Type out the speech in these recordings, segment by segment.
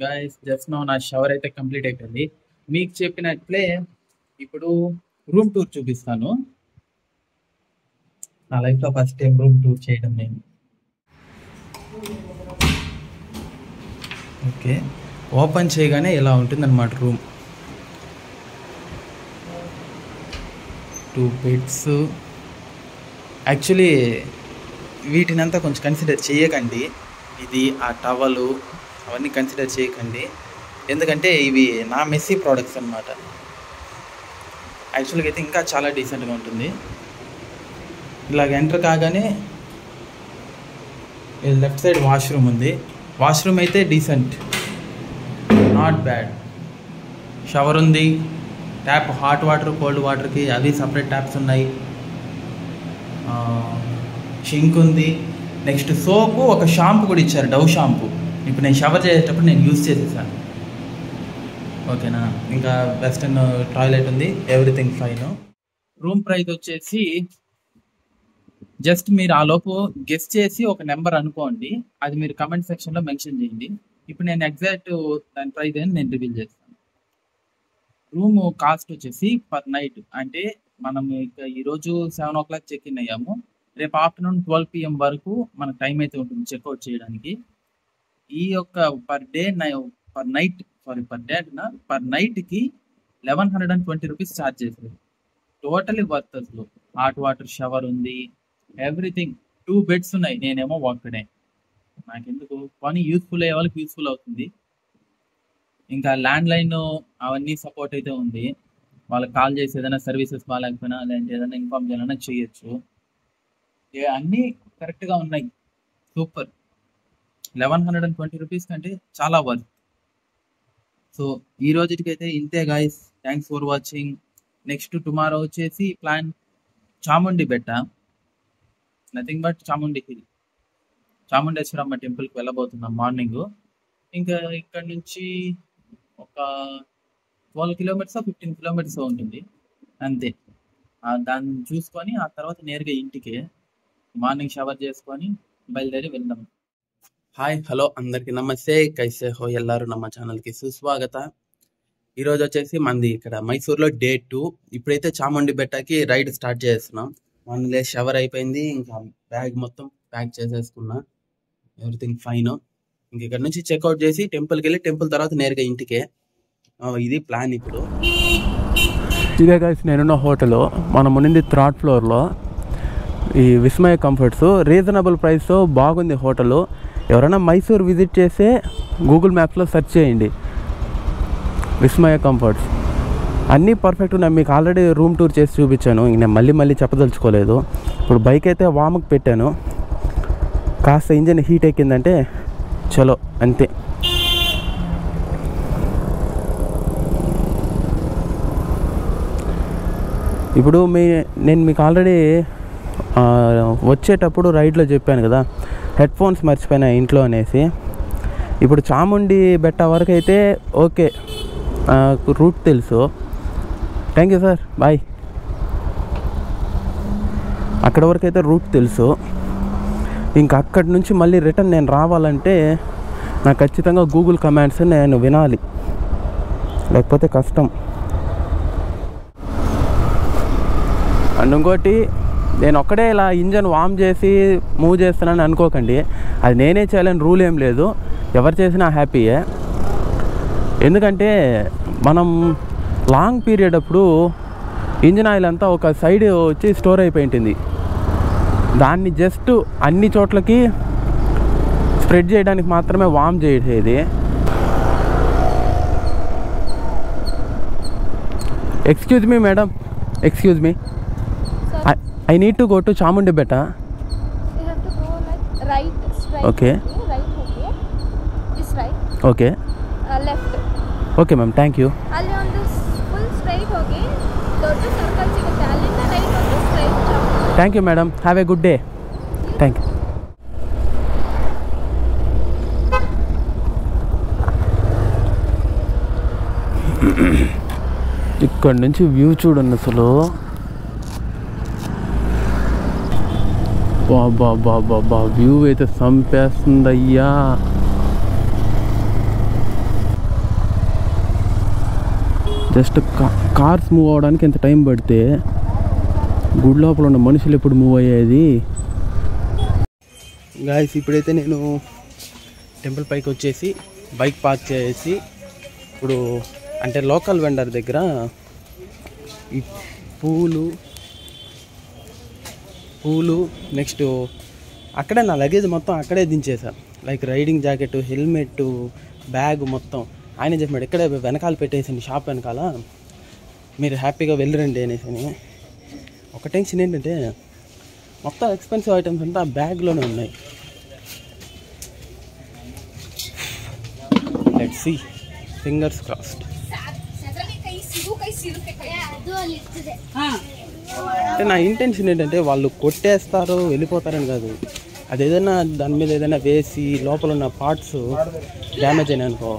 Guys just no నా shower అయితే complete అయిపోయింది. మీకు చెప్పినట్లే ఇప్పుడు రూమ్ టూర్ చూపిస్తాను. నా లైఫ్లో ఫస్ట్ టైం రూమ్ టూర్ చేయడం నేను. ఓకే, ఓపెన్ చేయగానే ఇలా ఉంటుందన్నమాట రూమ్. 2 బెడ్స్. యాక్చువల్లీ వీటినంతా కొంచెం కన్సిడర్ చేయకండి. ఇది ఆ టవలు అవన్నీ కన్సిడర్ చేయకండి, ఎందుకంటే ఇవి నా మెస్సీ ప్రోడక్ట్స్ అన్నమాట. యాక్చువల్గా అయితే ఇంకా చాలా డీసెంట్గా ఉంటుంది. ఇలాగ ఎంటర్ కాగానే లెఫ్ట్ సైడ్ వాష్రూమ్ ఉంది. వాష్రూమ్ అయితే డీసెంట్, నాట్ బ్యాడ్. షవర్ ఉంది, ట్యాప్ హాట్ వాటర్ కోల్డ్ వాటర్కి అవి సపరేట్ ట్యాప్స్ ఉన్నాయి. షింక్ ఉంది. నెక్స్ట్ సోపు, ఒక షాంపూ కూడా ఇచ్చారు, డవ్ షాంపూ. ఇప్పుడు నేను షవర్ చేసేటప్పుడు నేను యూజ్ చేసేసాను. ఓకేనా, ఇంకా వెస్టర్న్ టాయిలెట్ ఉంది, ఎవ్రీథింగ్ ఫైన్. రూమ్ ప్రైస్ వచ్చేసి జస్ట్ మీరు ఆ లోపు గెస్ట్ చేసి ఒక నెంబర్ అనుకోండి, అది మీరు కమెంట్ సెక్షన్లో మెన్షన్ చేయండి. ఇప్పుడు నేను ఎగ్జాక్ట్ దాని ప్రైస్ అని నేను రివీల్ చేస్తాను. రూమ్ కాస్ట్ వచ్చేసి పర్ నైట్, అంటే మనం ఈరోజు 7 o'clock చెక్ ఇన్ అయ్యాము, రేపు ఆఫ్టర్నూన్ 12 PM వరకు మనకు టైం అయితే ఉంటుంది చెక్అవుట్ చేయడానికి. ఈ యొక్క పర్ నైట్కి 1120 రూపీస్ ఛార్జ్ చేశారు. Totally worth. అసలు హాట్ వాటర్ షవర్ ఉంది, ఎవ్రీథింగ్. 2 బెడ్స్ ఉన్నాయి, నేనేమో ఒక్కడే. నాకెందుకు, కానీ యూస్ఫుల్ అయ్యే వాళ్ళకి యూస్ఫుల్ అవుతుంది. ఇంకా ల్యాండ్ లైన్ అవన్నీ సపోర్ట్ అయితే ఉంది. వాళ్ళకి కాల్ చేసి ఏదైనా సర్వీసెస్ బాగాలేకపోయినా లేదంటే ఏదైనా ఇన్ఫార్మ్ చేయాలన్నా చేయొచ్చు. అన్నీ కరెక్ట్గా ఉన్నాయి, సూపర్. 1120 రూపీస్ కంటే చాలా వర్త్. సో ఈ రోజుకైతే ఇంతే guys, thanks for watching. Next tomorrow వచ్చేసి ప్లాన్ చాముండి బెట్ట, nothing but Chamundi hill, Chamundeswaramma టెంపుల్కి వెళ్ళబోతున్నాం మార్నింగ్. ఇంకా ఇక్కడ నుంచి ఒక 12 kilometers 15 kilometers ఉంటుంది అంతే. దాన్ని చూసుకొని ఆ తర్వాత నేరుగా ఇంటికి మార్నింగ్ షవర్ చేసుకొని బయలుదేరి వెళ్దాం. హాయ్ హలో అందరికీ నమస్తే, కైసే హో ఎల్లారు నమ్మ ఛానల్కి సుస్వాగత. ఈరోజు వచ్చేసి మంది ఇక్కడ మైసూర్లో డే 2. ఇప్పుడైతే చాముండి బెట్టకి రైడ్ స్టార్ట్ చేస్తున్నాం. మార్నింగ్ షవర్ అయిపోయింది, ఇంకా బ్యాగ్ మొత్తం ప్యాక్ చేసేసుకున్నా, ఎవ్రీథింగ్ ఫైన్. ఇంక ఇక్కడ నుంచి చెక్అవుట్ చేసి టెంపుల్కి వెళ్ళి టెంపుల్ తర్వాత నేరుగా ఇంటికే. ఇది ప్లాన్. ఇప్పుడు ఇదే గైస్ నేనున్న హోటల్, మనం ఉన్నింది 3rd floorలో, ఈ విస్మయ కంఫర్ట్స్. రీజనబుల్ ప్రైస్తో బాగుంది హోటల్. ఎవరైనా మైసూర్ విజిట్ చేస్తే గూగుల్ మ్యాప్స్లో సెర్చ్ చేయండి, విస్మయ కంఫర్ట్స్. అన్నీ పర్ఫెక్ట్ ఉన్నాయి. మీకు ఆల్రెడీ రూమ్ టూర్ చేసి చూపించాను, ఇంక నేను మళ్ళీ చెప్పదలుచుకోలేదు. ఇప్పుడు బైక్ అయితే వామ్కి పెట్టాను, కాస్త ఇంజన్ హీట్ ఎక్కిందంటే చలో అంతే. ఇప్పుడు నేను మీకు ఆల్రెడీ వచ్చేటప్పుడు రైడ్లో చెప్పాను కదా, హెడ్ ఫోన్స్ మర్చిపోయినా ఇంట్లో అనేసి. ఇప్పుడు చాముండి బెట్ట వరకు అయితే ఓకే, రూట్ తెలుసు. Thank you sir, bye. అక్కడ వరకు అయితే రూట్ తెలుసు. ఇంకా అక్కడి నుంచి మళ్ళీ రిటర్న్ నేను రావాలంటే నాకు ఖచ్చితంగా గూగుల్ కమాండ్స్ నేను వినాలి, లేకపోతే కష్టం. అండ్ ఇంకోటి, నేను ఒక్కడే ఇలా ఇంజన్ వామ్ చేసి మూవ్ చేస్తున్నాను అనుకోకండి, అది నేనే చేయాలని రూల్ ఏం లేదు, ఎవరు చేసినా హ్యాపీయే. ఎందుకంటే మనం లాంగ్ పీరియడ్ అప్పుడు ఇంజన్ ఆయిల్ అంతా ఒక సైడ్ వచ్చి స్టోర్ అయిపోయి ఉంటుంది. దాన్ని జస్ట్ అన్ని చోట్లకి స్ప్రెడ్ చేయడానికి మాత్రమే వామ్ చేసేది. Excuse me madam, excuse me, I need to go to Chamundi Betta. You have to go like right, straight. Okay. Right, okay. This right. Okay. Left. Okay, ma'am. Thank you. Ali on this full straight, okay. Dodge circle sigute. Ali na right on the straight Chamundi. Thank you, madam. Have a good day. Thank you. ఇక్కడ నుంచి view చూడండి అసలు. బాబా view అయితే చంపేస్తుందయ్యా. Just cars move అవ్వడానికి ఎంత time పడితే గుడి లోపల ఉన్న మనుషులు ఎప్పుడు మూవ్ అయ్యేది. గాయస్ ఇప్పుడైతే నేను టెంపుల్ పైకి వచ్చేసి బైక్ పార్క్ చేసి ఇప్పుడు అంటే లోకల్ వెండర్ దగ్గర ఈ పూలు నెక్స్ట్ అక్కడే నా లగేజ్ మొత్తం అక్కడే దించేశాను. Like riding jacket, helmet, bag మొత్తం ఆయన చెప్పాడు ఇక్కడే వెనకాల పెట్టేసింది షాప్ వెనకాల, మీరు హ్యాపీగా వెళ్ళరండి అనేసి. ఒక టెన్షన్ ఏంటంటే మొత్తం ఎక్స్పెన్సివ్ ఐటమ్స్ అంతా ఆ బ్యాగ్లోనే ఉన్నాయి. Let's see, fingers crossed. అంటే నా ఇంటెన్షన్ ఏంటంటే వాళ్ళు కొట్టేస్తారు వెళ్ళిపోతారని కాదు, అది ఏదైనా దాని మీద ఏదైనా వేసి లోపల ఉన్న పార్ట్స్ డ్యామేజ్ అయినాయి అనుకో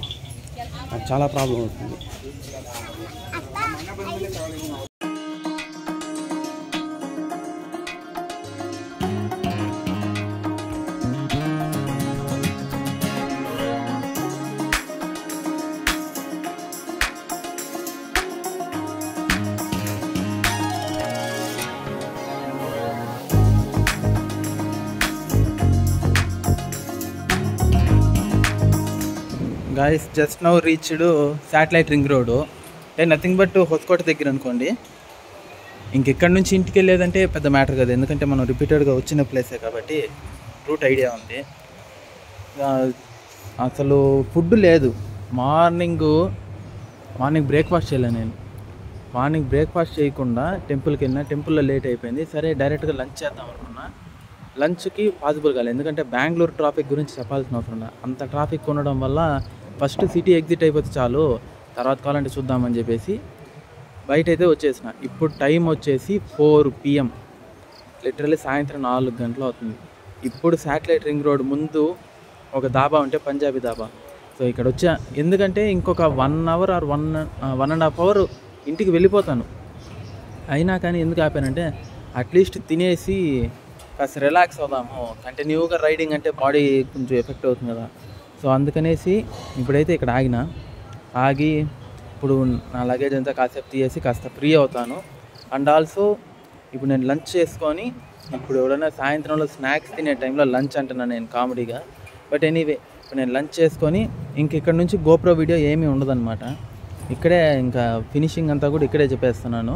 నాకు చాలా ప్రాబ్లం అవుతుంది. Guys just now reached satellite ring road, అంటే నథింగ్ బట్ హొస్కోట దగ్గర అనుకోండి. ఇంకెక్కడి నుంచి ఇంటికి వెళ్ళేదంటే పెద్ద మ్యాటర్ కదా, ఎందుకంటే మనం రిపీటెడ్గా వచ్చిన ప్లేసే కాబట్టి రూట్ ఐడియా ఉంది. అసలు ఫుడ్ లేదు. మార్నింగ్ బ్రేక్ఫాస్ట్ చేయలేను నేను. మార్నింగ్ బ్రేక్ఫాస్ట్ చేయకుండా టెంపుల్కి వెళ్ళినా, టెంపుల్లో లేట్ అయిపోయింది. సరే డైరెక్ట్గా లంచ్ చేద్దాం అనుకున్నా, లంచ్కి పాసిబుల్ కాలేదు. ఎందుకంటే బెంగళూరు ట్రాఫిక్ గురించి చెప్పాల్సిన అవసరం లేదు. అంత ట్రాఫిక్ ఉండడం వల్ల ఫస్ట్ సిటీ ఎగ్జిట్ అయిపోతే చాలు, తర్వాత కావాలంటే చూద్దామని చెప్పేసి బయట అయితే వచ్చేసిన. ఇప్పుడు టైం వచ్చేసి 4 PM, లిటరల్లీ సాయంత్రం 4 గంటలు అవుతుంది. ఇప్పుడు శాటిలైట్ రింగ్ రోడ్ ముందు ఒక దాబా ఉంటే పంజాబీ దాబా, సో ఇక్కడ వచ్చా. ఎందుకంటే ఇంకొక 1 hour ఆర్ 1.5 hour ఇంటికి వెళ్ళిపోతాను. అయినా కానీ ఎందుకు ఆపానంటే అట్లీస్ట్ తినేసి కాస్త రిలాక్స్ అవుదాము, కంటిన్యూగా రైడింగ్ అంటే బాడీ కొంచెం ఎఫెక్ట్ అవుతుంది కదా. సో అందుకనేసి ఇప్పుడైతే ఇక్కడ ఆగి ఇప్పుడు నా లగేజ్ అంతా కాసేపు తీసేసి కాస్త ఫ్రీ అవుతాను. అండ్ ఆల్సో ఇప్పుడు నేను లంచ్ చేసుకొని, ఇప్పుడు ఎవరైనా సాయంత్రంలో స్నాక్స్ తినే టైంలో లంచ్ అంటున్నాను నేను కామెడీగా, బట్ ఎనీవే ఇప్పుడు నేను లంచ్ చేసుకొని ఇక్కడ నుంచి గోప్రో వీడియో ఏమీ ఉండదన్నమాట. ఇక్కడే ఇంకా ఫినిషింగ్ అంతా కూడా ఇక్కడే చెప్పేస్తున్నాను.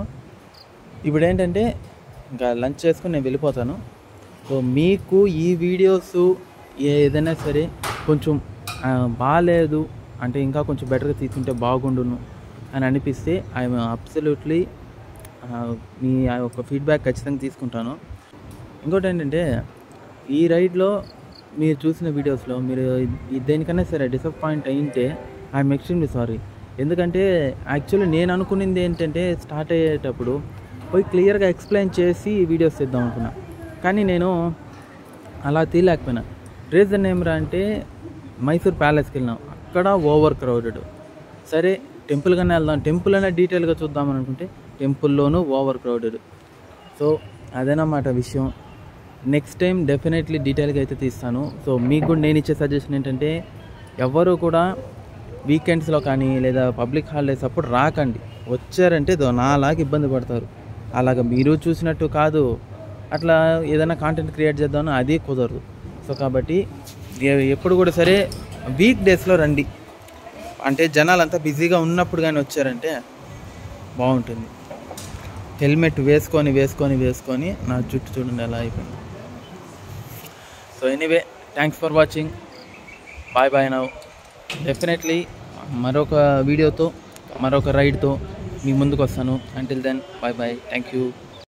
ఇప్పుడు ఏంటంటే ఇంకా లంచ్ చేసుకొని నేను వెళ్ళిపోతాను. సో మీకు ఈ వీడియోస్ ఏదైనా సరే కొంచెం బాగాలేదు అంటే ఇంకా కొంచెం బెటర్గా తీసుకుంటే బాగుండును అని అనిపిస్తే ఐఎమ్ అబ్సల్యూట్లీ మీ ఒక ఫీడ్బ్యాక్ ఖచ్చితంగా తీసుకుంటాను. ఇంకోటి ఏంటంటే ఈ రైడ్లో మీరు చూసిన వీడియోస్లో మీరు దేనికన్నా సరే డిసప్పాయింట్ అయింటే ఐఎమ్ ఎక్స్ట్రీమ్లీ సారీ. ఎందుకంటే యాక్చువల్లీ నేను అనుకున్నది ఏంటంటే స్టార్ట్ అయ్యేటప్పుడు పోయి క్లియర్గా ఎక్స్ప్లెయిన్ చేసి వీడియోస్ చేద్దాం అనుకున్నా, కానీ నేను అలా తీయలేకపోయినా. రీజన్ ఏమరా అంటే మైసూర్ ప్యాలెస్కి వెళ్ళినాం, అక్కడ ఓవర్ క్రౌడెడ్. సరే టెంపుల్ కన్నా వెళ్దాం, టెంపుల్ అయినా డీటెయిల్గా చూద్దామని అనుకుంటే టెంపుల్లోనూ ఓవర్ క్రౌడెడ్. సో అదేనమాట విషయం. నెక్స్ట్ టైం డెఫినెట్లీ డీటెయిల్గా అయితే తీస్తాను. సో మీకు కూడా నేను ఇచ్చే సజెషన్ ఏంటంటే ఎవరు కూడా వీకెండ్స్లో కానీ లేదా పబ్లిక్ హాలిడేస్ అప్పుడు రాకండి. వచ్చారంటే నాలాగా ఇబ్బంది పడతారు. అలాగ మీరు చూసినట్టు కాదు, అట్లా ఏదైనా కాంటెంట్ క్రియేట్ చేద్దామని అది కుదరదు. సో కాబట్టి ఎప్పుడు కూడా సరే వీక్ డేస్లో రండి, అంటే జనాలంతా బిజీగా ఉన్నప్పుడు కానీ వచ్చారంటే బాగుంటుంది. హెల్మెట్ వేసుకొని నా చుట్టూ చూడండి ఎలా అయిపోయింది. So anyway thanks for watching, bye now. Definitely మరొక వీడియోతో మరొక రైడ్తో మీ ముందుకు వస్తాను. Until then bye, thank you.